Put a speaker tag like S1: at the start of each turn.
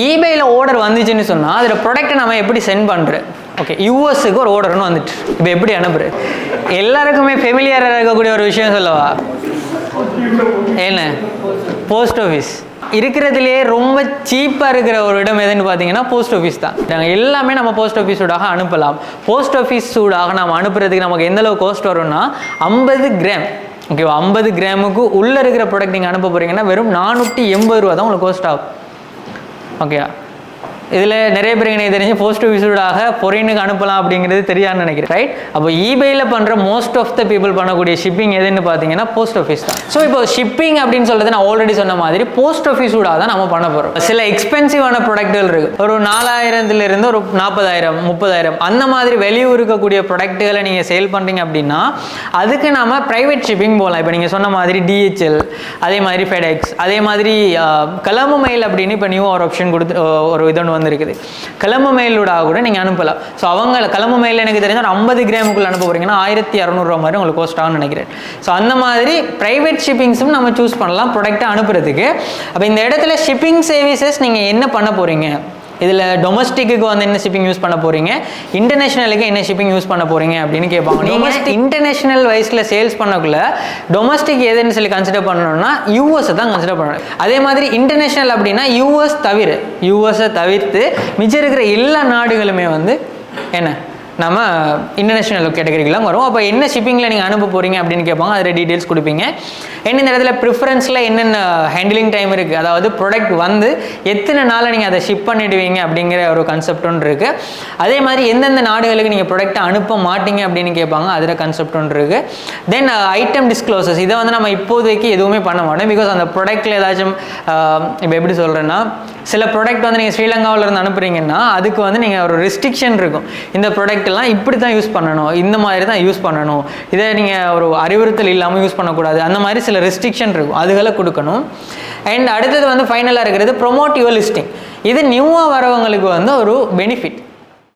S1: ஈபேயில் order வந்துச்சுன்னு சொன்னால் அதில் ப்ராடக்ட்டை நம்ம எப்படி சென்ட் பண்ணுறோம்? ஓகே, யூஎஸ்க்கு ஒரு ஆர்டர்னு வந்துட்டு இப்போ எப்படி அனுப்புகிறேன்? எல்லாருக்குமே ஃபெமிலியராக இருக்கக்கூடிய ஒரு விஷயம் சொல்லவா? என்ன? Post office. இருக்கிறதுலே ரொம்ப சீப்பாக இருக்கிற ஒரு இடம் எதுன்னு பார்த்தீங்கன்னா போஸ்ட் ஆஃபீஸ் தான். நாங்கள் எல்லாமே நம்ம போஸ்ட் ஆஃபீஸோடாக அனுப்பலாம். போஸ்ட் ஆஃபீஸோடாக நம்ம அனுப்புறதுக்கு நமக்கு எந்தளவு காஸ்ட் வரும்னா 50 கிராம். ஓகேவா? 50 கிராமுக்கு உள்ளே இருக்கிற ப்ராடக்ட் நீங்கள் அனுப்ப போகிறீங்கன்னா வெறும் 480 ரூபா தான் உங்களுக்கு காஸ்ட் ஆகும். ஓகே, இதில் நிறைய பேருக்கு எனக்கு தெரிஞ்சு போஸ்ட் ஆஃபீஸோடாக பொரினுக்கு அனுப்பலாம் அப்படிங்கிறது தெரியாதுன்னு நினைக்கிறேன், ரைட்? அப்போ ஈபேயில் பண்ணுற மோஸ்ட் ஆஃப் த பீப்புள் பண்ணக்கூடிய ஷிப்பிங் எதுன்னு பார்த்தீங்கன்னா போஸ்ட் ஆஃபீஸ் தான். ஸோ இப்போ ஷிப்பிங் அப்படின்னு சொல்கிறது நான் ஆல்ரெடி சொன்ன மாதிரி போஸ்ட் ஆஃபீஸோட தான் நம்ம பண்ண போகிறோம். சில எக்ஸ்பென்சிவான ப்ராடக்ட்டுகள் இருக்குது. ஒரு 4000 ஒரு 40,000 30,000 அந்த மாதிரி வெளியூர் இருக்கக்கூடிய ப்ராடக்ட்டுகளை நீங்கள் சேல் பண்ணுறீங்க அப்படின்னா அதுக்கு நம்ம ப்ரைவேட் ஷிப்பிங் போகலாம். இப்போ நீங்கள் சொன்ன மாதிரி டிஹெச்எல், அதே மாதிரி ஃபெடெக்ஸ், அதே மாதிரி கலம்பு மெயில் அப்படின்னு இப்போ நியூ ஒரு ஆப்ஷன் கொடுத்து ஒரு இது வந்துருக்குது. கிளம்பு மெயிலோட கூட நீங்கள் அனுப்பலாம். ஸோ அவங்க கிளம்பு மெயில் எனக்கு தெரிஞ்ச ஒரு 50 கிராமுக்குள்ள அனுப்ப போகிறீங்கன்னா 1600 ரூபா மாதிரி உங்களுக்கு காஸ்ட் ஆகும்னு நினைக்கிறேன். ஸோ அந்த மாதிரி ப்ரைவேட் ஷிப்பிங்ஸும் நம்ம சூஸ் பண்ணலாம் ப்ராடக்ட்டை அனுப்புறதுக்கு. அப்போ இந்த இடத்துல ஷிப்பிங் சர்வீசஸ் நீங்கள் என்ன பண்ண போகிறீங்க? இதில் டொமஸ்டிக்கு வந்து என்ன ஷிப்பிங் யூஸ் பண்ண போகிறீங்க, இன்டர்நேஷ்னலுக்கு என்ன ஷிப்பிங் யூஸ் பண்ண போகிறீங்க அப்படின்னு கேட்பாங்க. நீங்கள் இன்டர்நேஷ்னல் வைஸில் சேல்ஸ் பண்ணக்குள்ள டொமஸ்டிக் எதுன்னு சொல்லி கன்சிடர் பண்ணணும்னா யூஎஸை தான் கன்சிடர் பண்ணணும். அதே மாதிரி இன்டர்நேஷ்னல் அப்படின்னா யூஎஸை தவிர்த்து மிச்சம் இருக்கிற எல்லா நாடுகளுமே வந்து என்ன நம்ம இன்டர்நேஷ்னல் கேட்டகரிக்கெலாம் வரும். அப்போ என்ன ஷிப்பிங்கில் நீங்கள் அனுப்ப போகிறீங்க அப்படின்னு கேட்பாங்க. அதில் டீட்டெயில்ஸ் கொடுப்பீங்க. என்ன இந்த இடத்துல ப்ரிஃபரன்ஸில் என்னென்ன ஹேண்டிலிங் டைம் இருக்குது, அதாவது ப்ராடக்ட் வந்து எத்தனை நாளில் நீங்கள் அதை ஷிப் பண்ணிவிடுவீங்க அப்படிங்கிற ஒரு கன்செப்ட் ஒன்று இருக்குது. அதே மாதிரி எந்தெந்த நாடுகளுக்கு நீங்கள் ப்ராடக்ட்டை அனுப்ப மாட்டீங்க அப்படின்னு கேட்பாங்க. அதில் கன்செப்ட் ஒன்று இருக்குது. தென் ஐட்டம் டிஸ்க்ளோசஸ், இதை வந்து நம்ம இப்போதைக்கு எதுவுமே பண்ண மாட்டோம். பிகாஸ் அந்த ப்ராடக்ட்டில் ஏதாச்சும் இப்போ எப்படி சொல்கிறேன்னா, சில ப்ராடக்ட் வந்து நீங்கள் ஸ்ரீலங்காவிலேருந்து அனுப்புகிறீங்கன்னா அதுக்கு வந்து நீங்கள் ஒரு ரெஸ்ட்ரிக்ஷன் இருக்கும். இந்த ப்ராடக்ட்லாம் இப்படி தான் யூஸ் பண்ணணும், இந்த மாதிரி தான் யூஸ் பண்ணணும், இதை நீங்கள் ஒரு அறிவுறுத்தல் இல்லாமல் யூஸ் பண்ணக்கூடாது, அந்த மாதிரி சில ரெஸ்ட்ரிக்ஷன் இருக்கும். அதுகளை கொடுக்கணும். அண்ட் அடுத்தது வந்து ஃபைனலாக இருக்கிறது ப்ரொமோட் யுவர் லிஸ்டிங். இது நியூவாக வரவங்களுக்கு வந்து ஒரு பெனிஃபிட்.